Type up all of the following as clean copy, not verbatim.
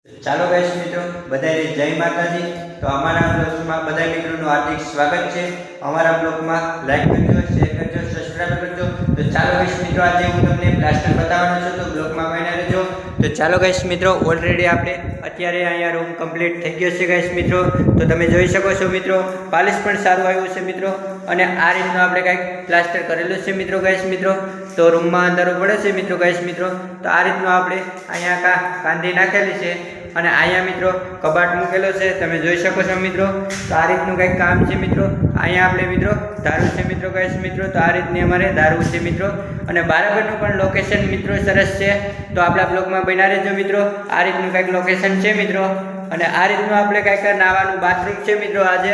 ચાલો ગાઈસ મિત્રો, બધાને જય માતાજી। તો અમારા બ્લોગમાં બધા મિત્રોનું હાર્દિક સ્વાગત છે। અમારા બ્લોગમાં લાઈક કરજો, શેર કરજો, સબસ્ક્રાઇબ કરજો। તો ચાલો ગાઈસ મિત્રો, આજે હું તમને પ્લાસ્ટર બતાવવાનો છું, તો બ્લોગમાં બન્યા રહેજો। તો ચાલો ગાઈસ મિત્રો, ઓલરેડી આપણે અત્યારે અહીંયા રૂમ કમ્પ્લીટ થઈ ગયો છે ગાઈસ મિત્રો। તો તમે જોઈ શકો છો મિત્રો, પાલિશ પણ સારું આવ્યું છે મિત્રો, અને આ રીતનું આપણે કંઈક પ્લાસ્ટર કરેલું છે મિત્રો ગાઈસ મિત્રો। તો રૂમમાં અંધારો પડે છે મિત્રો ગાઈસ મિત્રો। તો આ રીતનું આપણે અહીંયા કાંધી નાખેલી છે, અને અહીંયા મિત્રો કબાટ મૂકેલો છે, તમે જોઈ શકો છો મિત્રો। તો આ રીતનું કંઈક કામ છે મિત્રો। અહીંયા આપણે મિત્રો દારૂ છે મિત્રો ગાઈસ મિત્રો। તો આ રીતની અમારે દારૂ છે મિત્રો, અને બરાબરનું પણ લોકેશન મિત્રો સરસ છે। તો આપણા બ્લોગમાં બન્યા રહેજો મિત્રો। આ રીતનું કંઈક લોકેશન છે મિત્રો, અને આ રીતનું આપણે કંઈક નાવાનું બાથરૂમ છે મિત્રો। આજે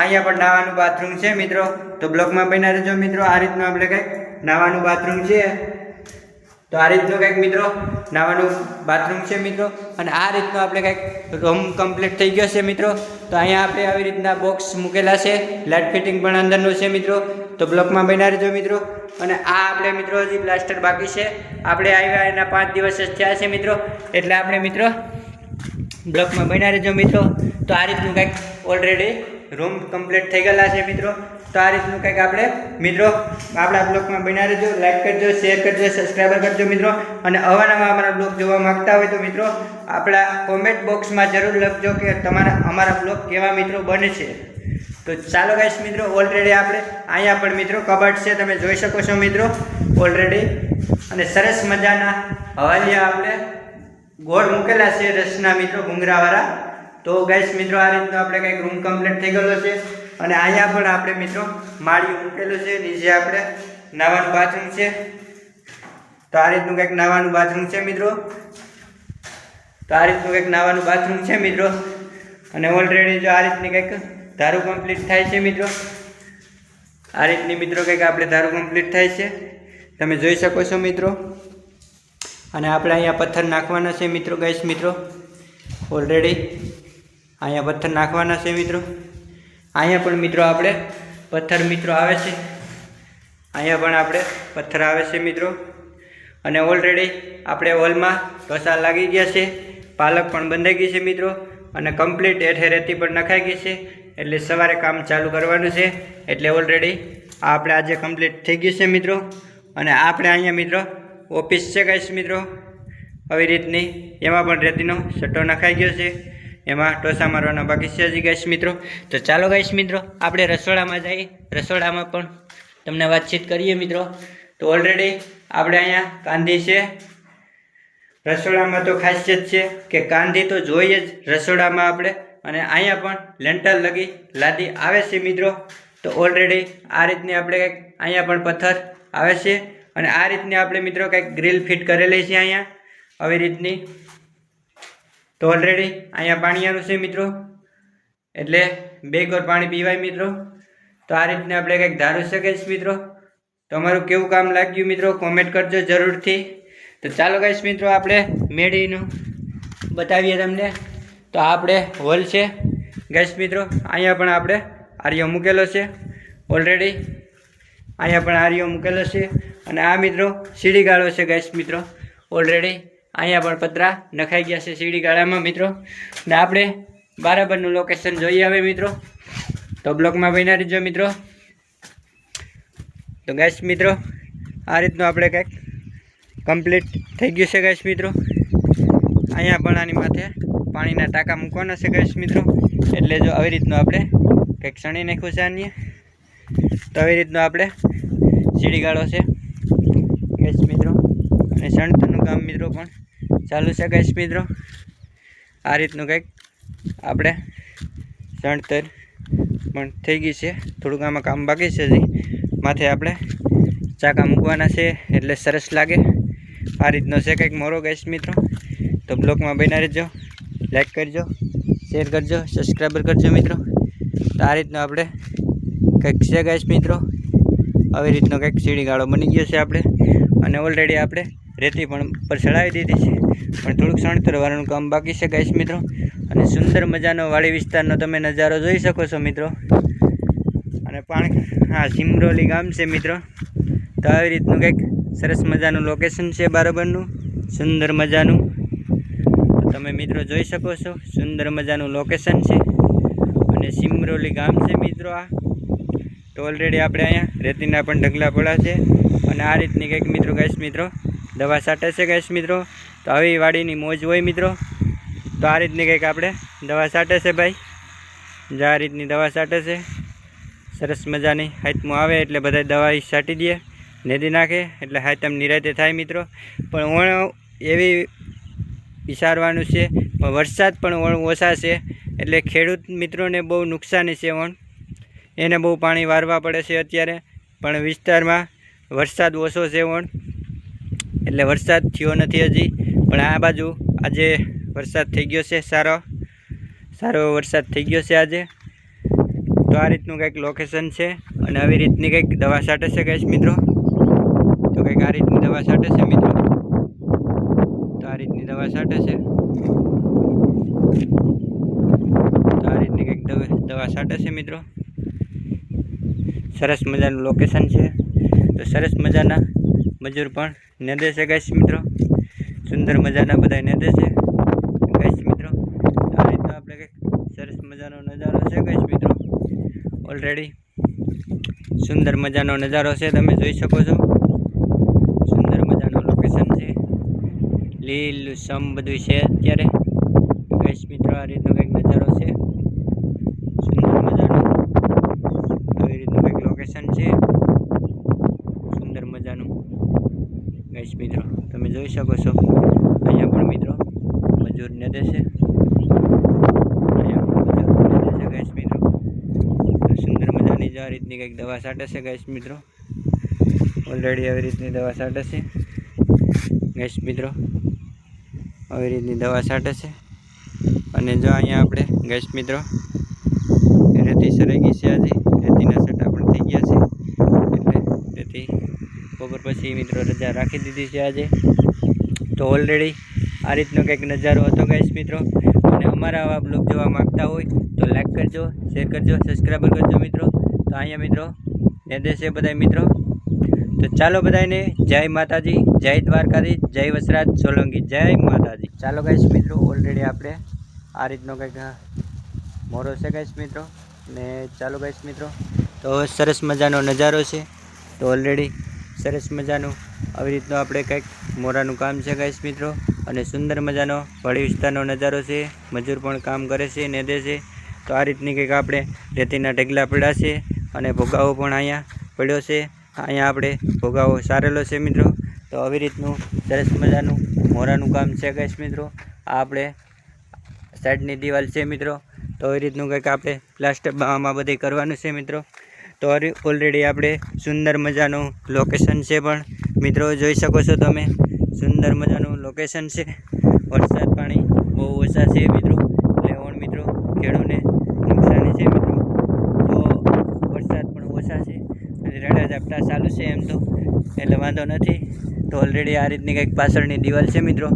અહીંયા પણ નાવાનું બાથરૂમ છે મિત્રો, તો બ્લોગમાં બન્યા રહેજો મિત્રો। આ રીતનું આપણે કંઈક નાવાનું બાથરૂમ છે, તો આ રીતનું કંઈક મિત્રો નાવાનું બાથરૂમ છે મિત્રો, અને આ રીતનું આપણે કંઈક રૂમ કમ્પ્લીટ થઈ ગયો છે મિત્રો। તો અહીંયા આપણે આવી રીતના બોક્સ મૂકેલા છે, લાઇટ ફિટિંગ પણ અંદરનું છે મિત્રો, તો બ્લોકમાં બન્યા રહેજો મિત્રો। અને આ આપણે મિત્રો હજી પ્લાસ્ટર બાકી છે, આપણે આવ્યા એના 5 દિવસ જ થયા છે મિત્રો, એટલે આપણે મિત્રો બ્લોકમાં બન્યા રહેજો મિત્રો। તો આ રીતનું કંઈક ઓલરેડી રૂમ કમ્પ્લીટ થઈ ગયેલા છે મિત્રો। તો આ રીતનું કંઈક આપણે મિત્રો આપણા બ્લોગમાં બન્યા રહેજો, લાઈક કરજો, શેર કરજો, સબસ્ક્રાઈબર કરજો મિત્રો। અને અવારનવાર અમારા બ્લોગ જોવા માંગતા હોય તો મિત્રો આપણા કોમેન્ટ બોક્સમાં જરૂર લખજો કે તમારા અમારા બ્લોગ કેવા મિત્રો બને છે। તો ચાલો ગાઈસ મિત્રો, ઓલરેડી આપણે અહીંયા પણ મિત્રો કબાટ છે, તમે જોઈ શકો છો મિત્રો ઓલરેડી, અને સરસ મજાના હવાલિયા આપણે ગોળ મૂકેલા છે રસના મિત્રો, ભૂંગરાવાળા। તો ગાઈસ મિત્રો, આ રીતનું આપણે કંઈક રૂમ કમ્પ્લીટ થઈ ગયેલો છે, અને અહીંયા પણ આપણે મિત્રો માળિયું મૂકેલું છે, નીચે આપણે નાવાનું બાથરૂમ છે। તો આ રીતનું કંઈક નાવાનું બાથરૂમ છે મિત્રો, તો આ રીતનું કંઈક નાવાનું બાથરૂમ છે મિત્રો, અને ઓલરેડી જો આ રીતની કંઈક ધારું કમ્પ્લીટ થાય છે મિત્રો। આ રીતની મિત્રો કંઈક આપણે ધારું કમ્પ્લીટ થાય છે, તમે જોઈ શકો છો મિત્રો। અને આપણે અહીંયા પથ્થર નાખવાના છે મિત્રો ગાઈસ મિત્રો, ઓલરેડી અહીંયા પથ્થર નાખવાના છે મિત્રો। અહીંયા પણ મિત્રો આપણે પથ્થર મિત્રો આવે છે, અહીંયા પણ આપણે પથ્થર આવે છે મિત્રો। અને ઓલરેડી આપણે હોલમાં ઢોસા લાગી ગયા છે, પાલક પણ બંધાઈ ગઈ છે મિત્રો, અને કમ્પ્લીટ હેઠે રેતી પણ નખાઈ ગઈ છે, એટલે સવારે કામ ચાલુ કરવાનું છે। એટલે ઓલરેડી આપણે આજે કમ્પ્લીટ થઈ ગયું છે મિત્રો। અને આપણે અહીંયા મિત્રો ઓફિસ છે ગાઈસ મિત્રો, આવી રીતની, એમાં પણ રેતીનો સટ્ટો નખાઈ ગયો છે, એમાં ઢોસા મારવાના બાકી છે હજી ગાઈસ મિત્રો। તો ચાલો ગાઈસ મિત્રો, આપણે રસોડામાં જઈએ, રસોડામાં પણ તમને વાતચીત કરીએ મિત્રો। તો ઓલરેડી આપણે અહીંયા કાંધી છે રસોડામાં, તો ખાસિયત છે કે કાંધી તો જોઈએ જ રસોડામાં આપણે, અને અહીંયા પણ લેન્ટર લગી લાદી આવે છે મિત્રો। તો ઓલરેડી આ રીતની આપણે કંઈક અહીંયા પણ પથ્થર આવે છે, અને આ રીતની આપણે મિત્રો કંઈક ગ્રીલ ફિટ કરેલી છે અહીંયા આવી રીતની। તો ઓલરેડી અહીંયા પાણીયાનું છે મિત્રો, એટલે 2 ગોર પાણી પીવાય મિત્રો। તો આ રીતને આપણે કંઈક ધારું શકે છે મિત્રો। તમારું કેવું કામ લાગ્યું મિત્રો કોમેન્ટ કરજો જરૂરથી। તો ચાલો ગાઈસ મિત્રો, આપણે મેળીનું બતાવીએ તમને। તો આપણે હોલ છે ગાઈસ મિત્રો, અહીંયા પણ આપણે આર્યો મૂકેલો છે ઓલરેડી, અહીંયા પણ આર્યો મૂકેલો છે, અને આ મિત્રો સીડી ગાળો છે ગાઈસ મિત્રો, ઓલરેડી અહીંયા પણ પતરા નખાઈ ગયા છે સીડી ગાળામાં મિત્રો। ને આપણે બરાબરનું લોકેશન જોઈએ હવે મિત્રો, તો બ્લોકમાં બન્યા રહેજો મિત્રો। તો ગાઈસ મિત્રો, આ રીતનું આપણે કંઈક કમ્પ્લીટ થઈ ગયું છે ગાઈસ મિત્રો। અહીંયા પણ આની માથે પાણીના ટાંકા મૂકવાના છે ગાઈસ મિત્રો, એટલે જો આવી રીતનું આપણે કંઈક સણી નાખ્યું છે આની, તો આવી રીતનું આપણે સીડી ગાળો છે ગાઈસ મિત્રો, અને સણતરનું કામ મિત્રો પણ ચાલુ છે ગાઈસ મિત્રો। આ રીતનું કંઈક આપણે સણતર પણ થઈ ગઈ છે, થોડુંક આમાં કામ બાકી છે હજી, માથે આપણે ચાકા મૂકવાના છે એટલે સરસ લાગે। આ રીતનો છે કંઈક મોરો ગાઈસ મિત્રો। તો બ્લોગમાં બન્યા રહેજો, લાઈક કરજો, શેર કરજો, સબસ્ક્રાઈબર કરજો મિત્રો। તો આ રીતનો આપણે કંઈક છે ગાઈસ મિત્રો, આવી રીતનો કંઈક સીડી ગાળો બની ગયો છે આપણે, અને ઓલરેડી આપણે રેતી પણ ઉપર ચડાવી દીધી છે, પણ થોડુંક સણતરવાળાનું કામ બાકી છે ગાઈસ મિત્રો। અને સુંદર મજાનો વાડી વિસ્તારનો તમે નજારો જોઈ શકો છો મિત્રો। અને પાણી, હા, સિમરોલી ગામ છે મિત્રો। તો આવી રીતનું કંઈક સરસ મજાનું લોકેશન છે બરાબરનું, સુંદર મજાનું। તમે મિત્રો જોઈ શકો છો સુંદર મજાનું લોકેશન છે અને સિમરોલી ગામ છે મિત્રો આ. તો ઓલરેડી આપણે અહીંયા રેતીના પણ ઢગલા પડ્યા છે અને આ રીતની કંઈક મિત્રો ગાઈસ મિત્રો દવા છાંટે છે ગાઈસ મિત્રો. તો આવી વાડીની મોજ હોય મિત્રો. તો આ રીતની કંઈક આપણે દવા છાંટે છે ભાઈ. જે આ રીતની દવા છાંટે છે સરસ મજાની. હાથમાં આવે એટલે બધા દવા છાંટી દે, નેદી નાખે એટલે હાથમ નિરાતે થાય મિત્રો. પણ ઓણ એવી વિચારવાનું છે પણ વરસાદ પણ ઓછા છે એટલે ખેડૂત મિત્રોને બહુ નુકસાની છે. ઓણ એને બહુ પાણી વારવા પડે છે અત્યારે, પણ વિસ્તારમાં વરસાદ ઓછો છે ઓણ એટલે વરસાદ થયો નથી હજી. પણ આ બાજુ આજે વરસાદ થઈ ગયો છે, સારો વરસાદ થઈ ગયો છે આજે. તો આ રીતનું કંઈક લોકેશન છે અને આવી રીતની કંઈક દવા છાંટે છે ગાઈસ મિત્રો. તો કંઈક આ રીતની દવા છાંટે છે મિત્રો. તો આ રીતની દવા છાંટે છે. તો આ રીતની કંઈક દવા છાંટે છે મિત્રો. સરસ મજાનું લોકેશન છે. તો સરસ મજાના મજૂર પણ નેદે છે ગાઈસ મિત્રો. સુંદર મજાના બધા નેદે છે ગાઈસ મિત્રો. આ રીતનો આપણે કંઈક સરસ મજાનો નજારો છે ગાઈસ મિત્રો. ઓલરેડી સુંદર મજાનો નજારો છે, તમે જોઈ શકો છો. સુંદર મજાનું લોકેશન છે, લીલું સમ બધું છે અત્યારે ગાઈસ મિત્રો. આ રીતનો કંઈક નજારો છે સુંદર મજાનો. આવી રીતનું કંઈક લોકેશન છે સુંદર મજાનું ગાઈસ મિત્રો. તમે જોઈ શકો છો. અહીંયા પણ મિત્રો મજૂર નેદે છે. ગાઈસ મિત્રો સુંદર મજાની જ આ રીતની કંઈક દવા છાંટે છે ગાઈસ મિત્રો. ઓલરેડી આવી રીતની દવા છાંટે છે ગાઈસ મિત્રો. આવી રીતની દવા છાંટે છે. અને જો અહીંયા આપણે ગાઈસ મિત્રો રેતી સરાઈ ગઈ છે આજે. રેતીના છટા પણ થઈ ગયા છે એટલે રેતી બપોર પછી મિત્રો રજા રાખી દીધી છે આજે. તો ઓલરેડી આ રીતનો કંઈક નજારો હતો ગાઈસ મિત્રો. અને અમારા આવા બ્લોગ જોવા માગતા હોય તો લાઈક કરજો, શેર કરજો, સબસ્ક્રાઈબર કરજો મિત્રો. તો અહીંયા મિત્રો નેદે છે બધા મિત્રો. તો ચાલો બધાને જય માતાજી, જય દ્વારકાધીશ, જય વસરાજ સોલંકી, જય માતાજી. ચાલો ગાઈસ મિત્રો ઓલરેડી આપણે આ રીતનો કંઈક મોરો છે ગાઈસ મિત્રો. ને ચાલો ગાઈસ મિત્રો તો સરસ મજાનો નજારો છે. તો ઓલરેડી સરસ મજાનું આવી રીતનો આપણે કંઈક મોરાનું કામ છે ગાઈસ મિત્રો. અને સુંદર મજાનો પહાડી વિસ્તારનો નજારો છે. મજૂર પણ કામ કરે છે, નેદે છે. તો આ રીતની કંઈક આપણે રેતીના ઢગલા પડ્યા છે અને ભોગાવો પણ અહીંયા પડ્યો છે. અહીંયા આપણે ભોગાવો સારેલો છે મિત્રો. તો આવી રીતનું સરસ મજાનું મોરાનું કામ છે ગાઈસ મિત્રો. આ આપણે સાઈડની દિવાલ છે મિત્રો. તો આવી રીતનું કંઈક આપણે પ્લાસ્ટર આમાં બધે કરવાનું છે મિત્રો. તો ઓલરેડી આપણે સુંદર મજાનું લોકેશન છે પણ મિત્રો જોઈ શકો છો તમે. સુંદર મજાનું લોકેશન છે. વરસાદ પાણી બહુ ઓછા છે મિત્રો એટલે ઓણ મિત્રો ખેડૂતને નુકસાની છે મિત્રો. તો વરસાદ પણ ઓછા છે અને રડા ઝાપટા ચાલુ છે એમ તો એટલે વાંધો નથી. તો ઓલરેડી આ રીતની કંઈક પાછળની દિવાલ છે મિત્રો.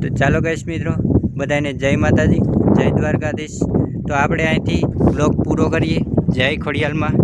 તો ચાલો ગાઈસ મિત્રો બધાને જય માતાજી, જય દ્વારકાધીશ. તો આપણે અહીંથી બ્લોગ પૂરો કરીએ. જય ખોડિયાલમાં.